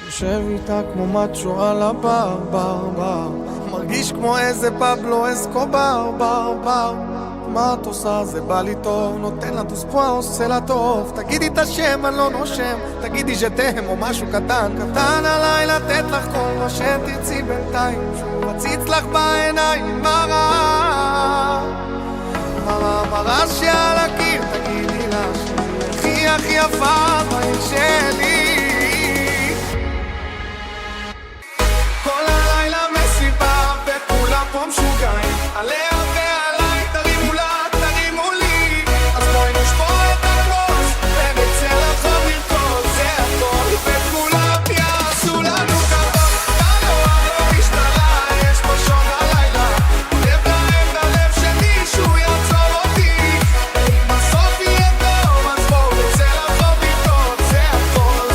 יושב איתה כמו מצ'ו על הבר, בר, בר, מרגיש כמו איזה פבלו אסקובר, בר, בר. מה את עושה? זה בא לי טוב, נותן לה דוספואה, עושה לה טוב. תגידי את השם, אני לא נושם, תגידי שתהם או משהו קטן קטן עליי לתת לך כל מה שתרצי בינתיים. שוב מציץ לך בעיניים, מראה מראה שעל הקיר, תגידי לה שהיא הכי יפה בעיר שלי. כל הלילה מסיבה וכולם פה משוגעים עליה ועליי, תרימו לה, תרימו לי, אז בואי נשבור את הראש ונצא לחוב לרקוד, זה הכל וכולם יעשו לנו כבוד. הלו הלו משטרה, יש פה שון הלילה, לב להם ללב שמישהו יעצור אותי, אם הסוף יהיה טוב אז בואו נצא לחוב לרקוד, זה הכל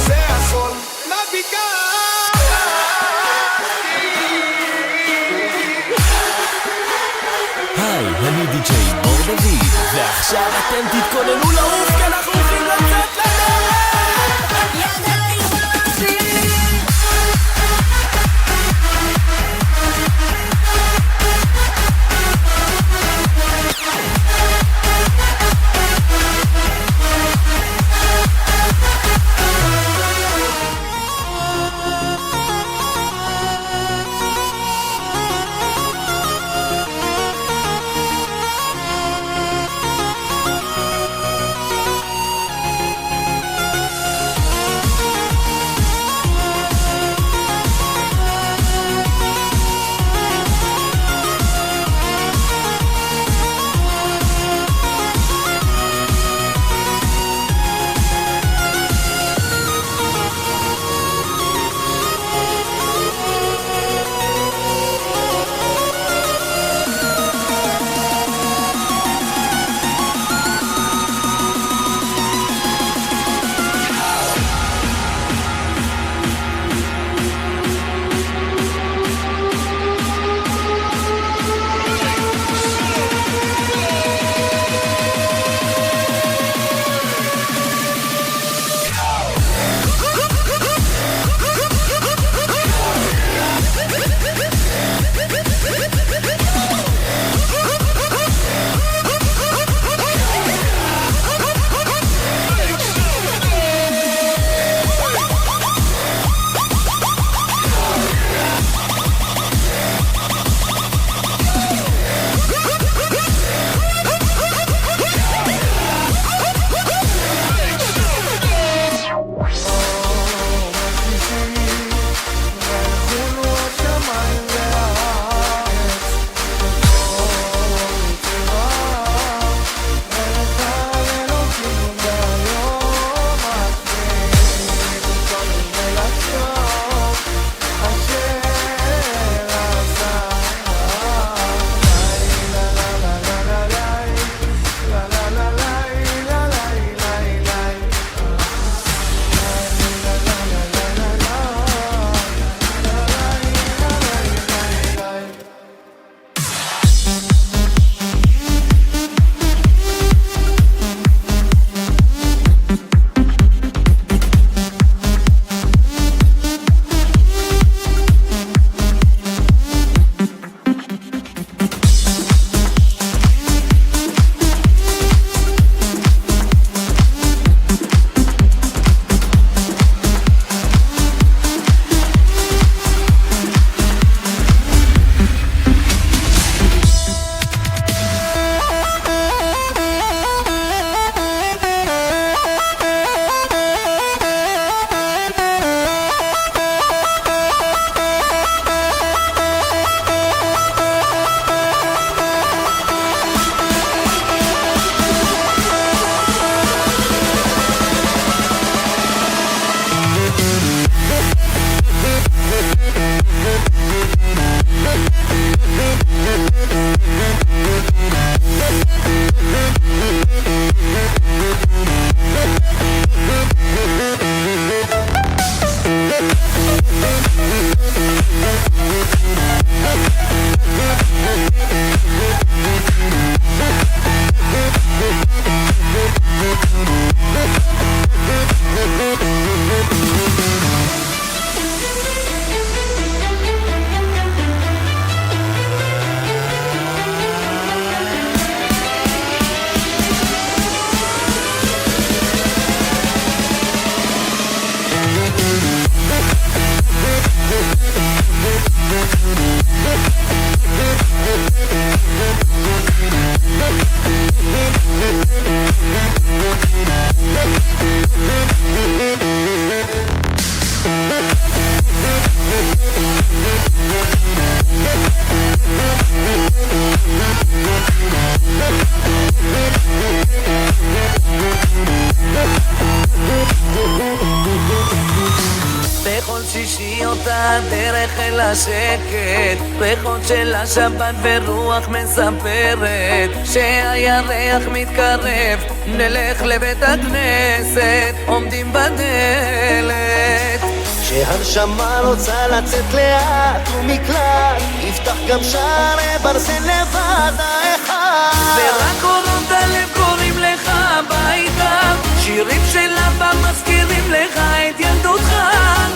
בדרך אל השקט, ריחות של השבת ורוח מספרת שהירח מתקרב, נלך לבית הכנסת, עומדים בדלת. שהנשמה רוצה לצאת לאט ומקלט, יפתח גם שערי ברזל לבד האחד, ורק אורות הלב קוראים לך הביתה, שירים של אבא מזכירים לך את ילדותך.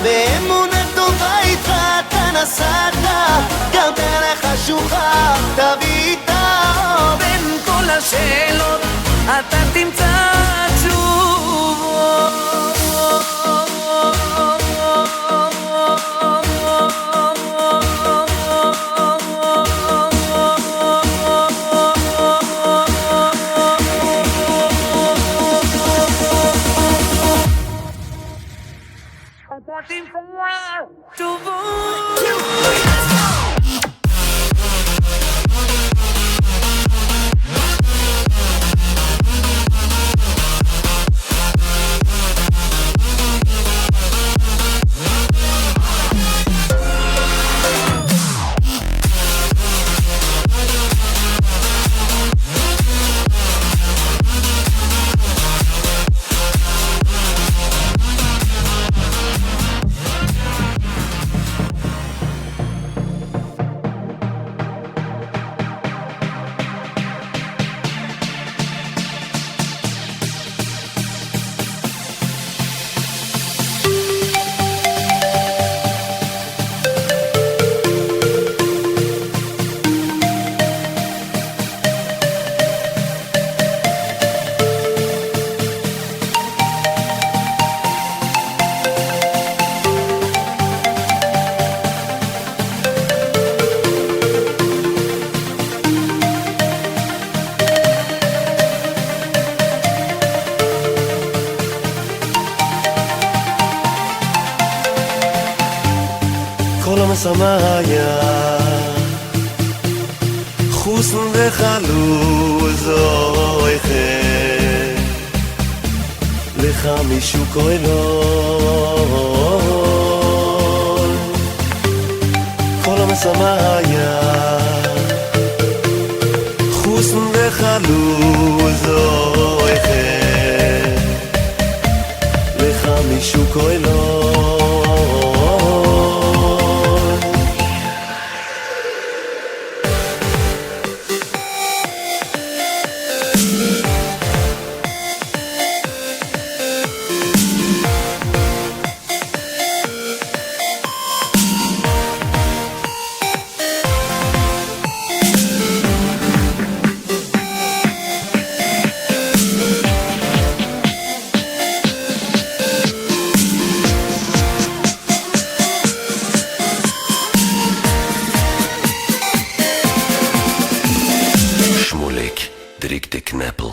באמונה טובה איתך אתה נסעת, גם דרך חשוכה תביא איתה אור. בין כל השאלות אתה תמצא תשובות. samaya חוסן וחלוז אויכה לך מישהו כהלול כל המסמיה חוסן וחלוז אויכה לך מישהו כהלול Drink de knappel.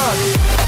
אחד